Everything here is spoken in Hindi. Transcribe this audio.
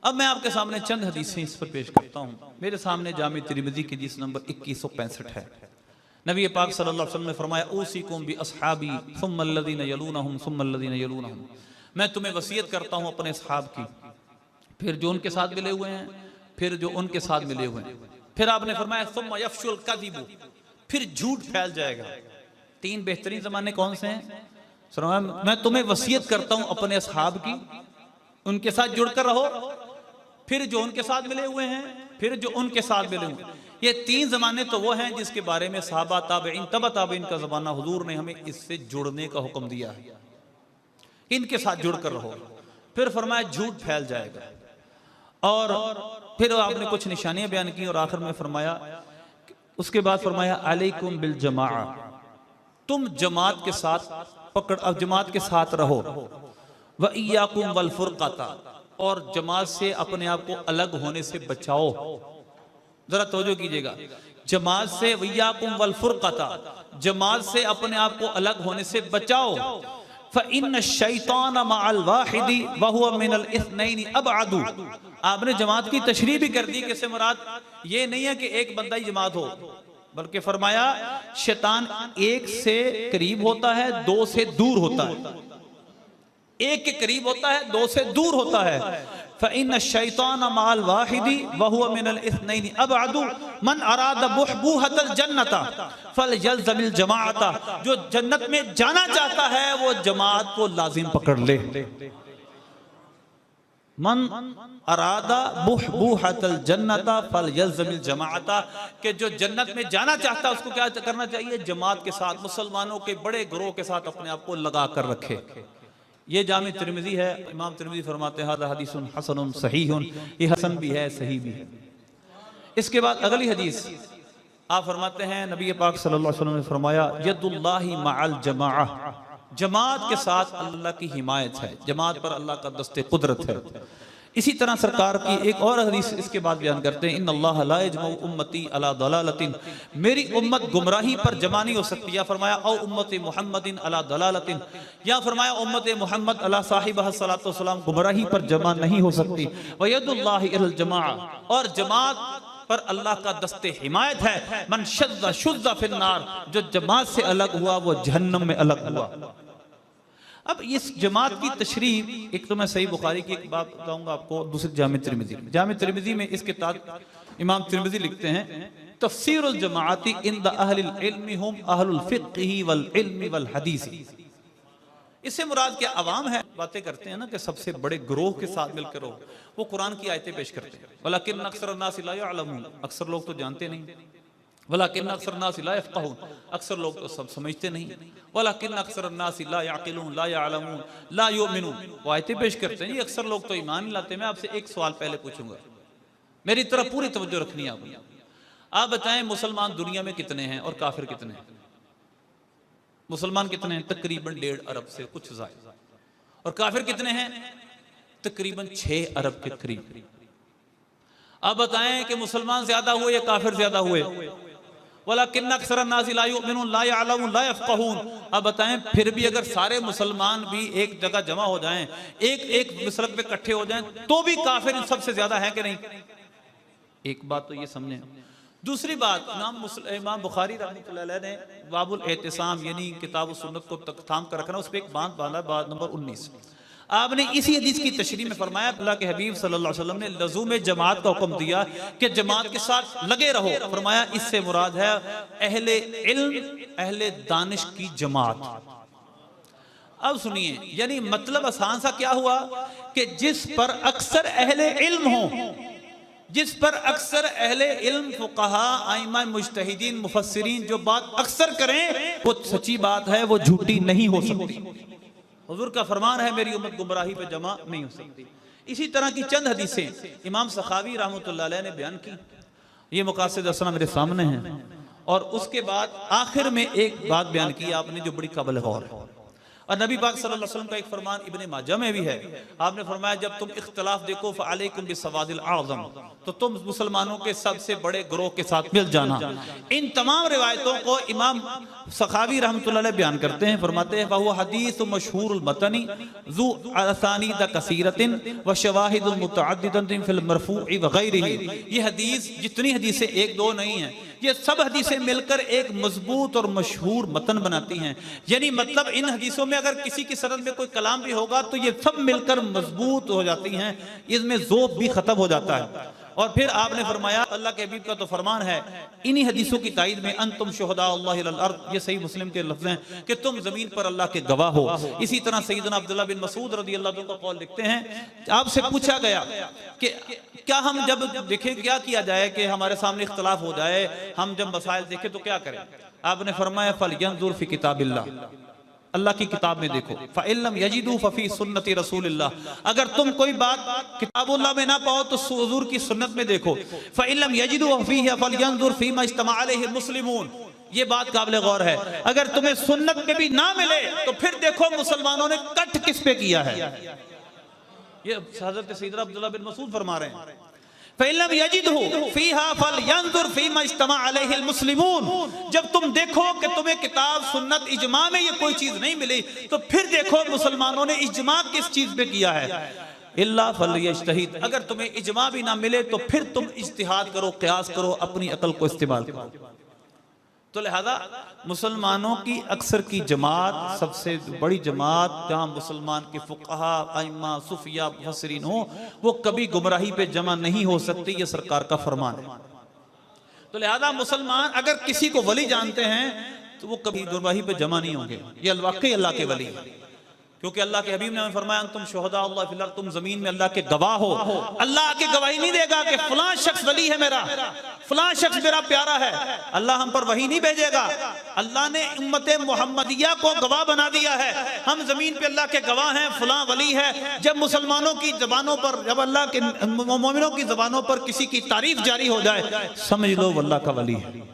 अब मैं आपके सामने चंद हदीसें इस पर पेश करता हूँ। मेरे सामने जामी तिरमिज़ी की हदीस नंबर 2165 है। नबी पाक सल्लल्लाहु अलैहि वसल्लम ने फरमाया ऊसीकुम बि अस्हाबी सुम्मा अल्लज़ीना यलूनहुम सुम्मा अल्लज़ीना यलूनहुम, मैं तुम्हें वसीयत करता हूँ अपने असहाब की, फिर जो उनके साथ मिले हुए हैं, फिर जो उनके साथ मिले हुए हैं। फिर आपने फरमाया सुम्मा यफ़शुल कज़िबु, फिर झूठ फैल जाएगा। तीन बेहतरीन ज़माने कौन से हैं? मैं तुम्हें वसीयत करता हूँ अपने असहाब की, उनके साथ जुड़कर रहो, फिर जो उनके साथ मिले हुए हैं, फिर जो उनके साथ मिले हुए हैं। ये तीन ज़माने तो वो हैं जिसके बारे में सहाबा ताबईन तबा ताबईन का ज़माना हुजूर ने हमें इससे जुड़ने का हुक्म दिया है, इनके साथ जुड़कर रहो। फिर फरमाया झूठ फैल जाएगा। और फिर आपने कुछ निशानियां बयान की और आखिर में फरमाया, उसके बाद फरमाया अलैकुम बिल जमाआ, तुम जमात के साथ पकड़, अब जमात के साथ रहो। व इय्याकुम वल फुरक़ता, और जमात से अपने आप को अलग होने से बचाओ। जरा तवज्जो कीजिएगा, जमात से वइयाकुम वल फुरक़ता, जमात से अपने आप को अलग होने से बचाओ। फ़इन्न शैतान मअल वाहिदी व हुवा मिनल इस्नैनि अबअदु। आपने जमात की तशरीह भी कर दी कि इससे मुराद ये नहीं है कि एक बंदा ही जमात हो, बल्कि फरमाया शैतान एक से करीब होता है, दो से दूर होता है। एक के करीब होता है, दो से दूर होता है। फ़इन्न शैतान मअल वाहिदी व हुवा मिनल इस्नैनि अबअदु मन अरादा बुहबूहतल जन्नता फलयल्ज़मिल जमाअता। जो जन्नत में जाना चाहता है वो जमात को लाजिम पकड़ ले। मन अरादा बुहबूहतल जन्नता फलयल्ज़मिल जमाअता, कि जो जन्नत में जाना चाहता है उसको क्या करना चाहिए? जमात के साथ, मुसलमानों के बड़े ग्रोह के साथ अपने आप को लगा कर रखे। ये जामी तिरमिज़ी है। इमाम तिरमिज़ी फरमाते हैं हाज़ा हदीसुन हसनुन सहीहुन, ये हसन भी है, सही भी है। इसके बाद अगली हदीस आप फरमाते हैं, नबी पाक सल्लल्लाहु अलैहि वसल्लम ने फरमाया यदुल्लाहि मअल जमाअह, जमात के साथ अल्लाह की हिमायत है, जमात पर अल्लाह का दस्ते कुदरत है। इसी तरह सरकार की एक और हदीस इसके बाद बयान करते हैं, इन्नल्लाह ला यजमउ उम्मती अला दलालतिन, मेरी उम्मत गुमराही पर जमा नहीं हो सकती। या फरमाया औ उम्मत मुहम्मदिन अला दलालतिन, या फरमाया उम्मत मोहम्मद अला साहिबह सल्लल्लाहु अलैहि वसल्लम गुमराही पर जमा नहीं हो सकती। व यदुल्लाहि अलल जमाअ, और जमात पर अल्लाह का दस्ते हिमायत है। मन शद्दा शुद्दा फिन्नार, जो जमात से अलग हुआ वो जहन्नम में अलग हुआ। अब इस जमात की तशरीह, एक तो मैं सही बुखारी की एक बात बताऊंगा आपको, दूसरी जामी तिरमिज़ी। जामी तिरमिज़ी में इसके ताज इमाम तिरमिज़ी लिखते हैं तफसीरुल जमाअती इंद अहलिल इल्मी हुम अहलुल फिक़्ही वल इल्मी वल हदीसी। इससे मुराद क्या? अवाम है, बातें करते हैं ना कि सबसे बड़े ग्रोह के साथ मिलकर रहो, वो कुरान की आयतें पेश करते हैं। वलाकिन अक्सर अन्नास ला यअलमून, अक्सर लोग तो जानते नहीं। वलाकिन अक्सर अन्नास ला यफ़क़हून, अक्सर लोग तो सब समझते नहीं। वलाकिन अक्सर अन्नास ला यअक़िलून ला यअलमून ला युमिनून, वो आयतें पेश करते हैं, ये अक्सर लोग तो ईमान नहीं लाते। मैं आपसे एक सवाल पहले पूछूंगा, मेरी तरफ पूरी तवज्जो रखनी है आपने। आप बताएं मुसलमान दुनिया में कितने हैं और काफिर कितने हैं? मुसलमान कितने हैं? तकरीबन 1.5 अरब से कुछ ज़ायद। और काफिर कितने हैं? तकरीबन 6 अरब के करीब। अब बताएं कि मुसलमान ज्यादा हुए या काफिर ज्यादा हुए? वलाकिन अक्सर अन्नास ला युमिनून ला यअलमून ला यफ़क़हून। अब बताएं फिर भी अगर सारे मुसलमान भी एक जगह जमा हो जाएं, एक मसलक पे इकट्ठे हो जाएं, तो भी काफिर इन सबसे ज्यादा है कि नहीं? एक बात तो ये समझें। दूसरी बात, इमाम बुखारी रहमतुल्लाह अलैह ने बाबुल एहतिसाम यानी किताब सुन्नत को थाम कर रखना, उस पर एक बात बांधा, बात नंबर 19। आपने इसी हदीस की तशरीह में फरमाया अल्लाह के हबीब सल्लल्लाहु अलैहि वसल्लम ने लज़ूम जमात का हुक्म दिया कि जमात के साथ लगे रहो। फरमाया इससे मुराद है अहले इल्म, अहले दानिश की जमात। अब सुनिए, यानी मतलब आसान सा क्या हुआ कि जिस पर अक्सर अहले इल्म हो, जिस पर अक्सर अहले इल्म फुक़हा आइमा मुज्तहिदीन मुफस्सिरीन जो बात अक्सर करें वो सच्ची बात है, वो झूठी नहीं हो सकती। हुजूर का फरमान है मेरी उम्मत गुमराही पे जमा नहीं हो सकती। इसी तरह की चंद हदीसें इमाम सखावी रहमतुल्लाह अलैह ने बयान की, ये मकासिद असना मेरे सामने हैं। और उसके बाद आखिर में एक बात बयान की आपने जो बड़ी काबिल गौर है। और नबी पाक सल्लल्लाहु अलैहि वसल्लम का एक फरमान इब्ने माजा में भी है, आपने फरमाया जब तुम इख्तिलाफ देखो फ़अलैकुम बिस्सवादिल आज़म, तो तुम मुसलमानों के सबसे बड़े ग्रोह के साथ मिल जाना। इन तमाम रिवायतों को इमाम सखावी रहमतुल्लाह अलैह बयान करते हैं, फरमाते हैं वहुवा हदीस मशहूरुल मतनी ज़ु असानीद कसीरतिन व शवाहिदुल मुतअद्दिदतिन फिल मरफू'i व गैरिही। ये हदीस जितनी हदीसें एक दो नहीं हैं, ये सब हदीसें मिलकर एक मजबूत और मशहूर मतन बनाती हैं। यानी मतलब इन हदीसों में अगर किसी की सनद में कोई कलाम भी होगा तो ये सब मिलकर मजबूत हो जाती हैं, इसमें ज़ोफ़ भी खत्म हो जाता है। और फिर आपने फरमाया अल्लाह के हबीब का तो फरमान है इन्हीं हदीसों की ताईद में अंतुम शुहदा अल्लाह अल अर्द, ये सही मुस्लिम के लफ्ज़ हैं कि तुम जमीन पर अल्लाह के गवाह हो। इसी तरह सैयदना अब्दुल्लाह बिन मसूद रज़ियल्लाहु अन्हु का कौल लिखते हैं, आपसे पूछा गया कि क्या हम जब देखें क्या किया जाए कि हमारे सामने इख्तिलाफ हो जाए, हम जब मसाइल देखें तो क्या करें? आपने फरमाया फलयंजुर फी किताबिल्लाह, अल्लाह की किताब में देखो। फ़इल्लम यजिदू फ़फ़ी सुन्नति रसूलिल्लाह, अगर तुम कोई बात किताबुल्लाह में ना पाओ तो हुज़ूर की सुन्नत में देखो। फ़इल्लम यजिदू फ़फ़ीहा फ़लयंजुर फ़ीमा इज्तमा अलैहि मुस्लिमून, ये बात काबिल गौर है। अगर तुम्हें सुन्नत में भी ना मिले तो फिर देखो मुसलमानों ने कट किस पे किया है। ये हज़रत सैयदना अब्दुल्लाह बिन मसूद फरमा रहे हैं फ़इल्लम यजिदहु फ़ीहा फ़लयंजुर फ़ीमा इज्तमा अलैहि मुस्लिमून, जब तुम देखो कि तुम्हें किताब सुन्नत इजमा में ये कोई चीज नहीं मिली तो फिर देखो मुसलमानों ने इजमा किस चीज पे किया है। इल्ला फ़लयज्तहिद, अगर तुम्हें इजमा भी ना मिले तो फिर तुम इज्तिहाद करो, क़यास करो, अपनी अकल को इस्तेमाल करो। तो लिहाजा मुसलमानों की अक्सर की जमात, सबसे बड़ी जमात जहाँ मुसलमान के फुक़हा, अइम्मा, सुफिया, मुफस्सिरीन हो, वो कभी गुमराही पे जमा नहीं हो सकती, ये सरकार का फरमान है। तो लिहाजा मुसलमान अगर किसी को वली जानते हैं तो वो कभी गुमराही पे जमा नहीं होंगे, ये वाकई अल्लाह के वली है। क्योंकि अल्लाह के हबीब ने हमें फरमाया तुम शुहदा अल्लाह फिल अर्द, तुम जमीन में अल्लाह के गवाह हो। अल्लाह आके गवाही नहीं देगा कि फलां शख्स वली है मेरा, फलां शख्स मेरा प्यारा है। अल्लाह हम पर वही नहीं भेजेगा, अल्लाह ने उम्मत मोहम्मदिया को गवाह बना दिया है। हम जमीन पे अल्लाह के गवाह हैं, फलां वली है। जब मुसलमानों की जबानों पर, जब अल्लाह के मोमिनों की जबानों पर किसी की तारीफ जारी हो जाए, समझ लो अल्लाह का वली है।